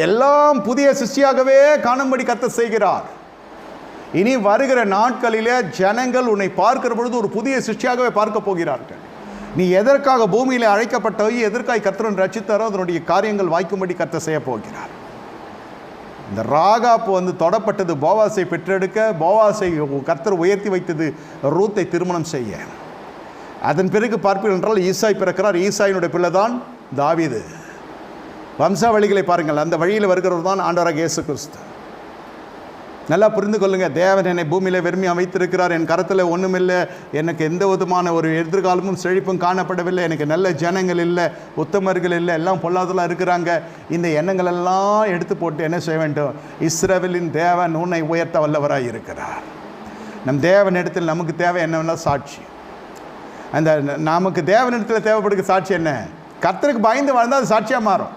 எல்லாம் புதிய சிருஷ்டியாகவே காணும்படி கர்த்தர் செய்கிறார். இனி வருகிற நாட்களிலே ஜனங்கள் உன்னை பார்க்கிற பொழுது ஒரு புதிய சிருஷ்டியாகவே பார்க்க போகிறார்கள். நீ எதற்காக பூமியிலே அழைக்கப்பட்டோ, எதற்காக கர்த்தர் ரட்சித்தாரோ அதனுடைய காரியங்கள் வாய்க்கும்படி கர்த்தர் செய்ய போகிறார். இந்த ராகாப்பு தொடப்பட்டது போவாசை பெற்றெடுக்க, போவாசை கர்த்தர் உயர்த்தி வைத்தது ரூத்தை திருமணம் செய்ய. அதன் பிறகு பார்ப்பீர்கள் என்றால் ஈசாய் பிறக்கிறார். ஈசாயினுடைய பிள்ளை தான் தாவீது. வம்சாவளிகளை பாருங்கள், அந்த வழியில் வருகிறவர் தான் ஆண்டவராக இயேசு கிறிஸ்து. நல்லா புரிந்து கொள்ளுங்க. தேவன் என்னை பூமியில் வெறுமையாக வைத்திருக்கிறார். என் கரத்தில் ஒன்றுமில்லை, எனக்கு எந்த விதமான ஒரு எதிர்காலமும் செழிப்பும் காணப்படவில்லை, எனக்கு நல்ல ஜனங்கள் இல்லை, உத்தமர்கள் இல்லை, எல்லாம் பொல்லாதெல்லாம் இருக்கிறாங்க. இந்த எண்ணங்கள் எல்லாம் எடுத்து போட்டு என்ன செய்ய வேண்டும்? இஸ்ரவேலின் தேவன் உன்னை உயர்த்த வல்லவராக இருக்கிறார். நம் தேவனிடத்தில் நமக்கு தேவை என்னன்னா சாட்சி. அந்த நமக்கு தேவனிடத்தில் தேவைப்படுகிற சாட்சி என்ன? கர்த்தருக்கு பயந்து வாழ்ந்தால் அது சாட்சியாக மாறும்.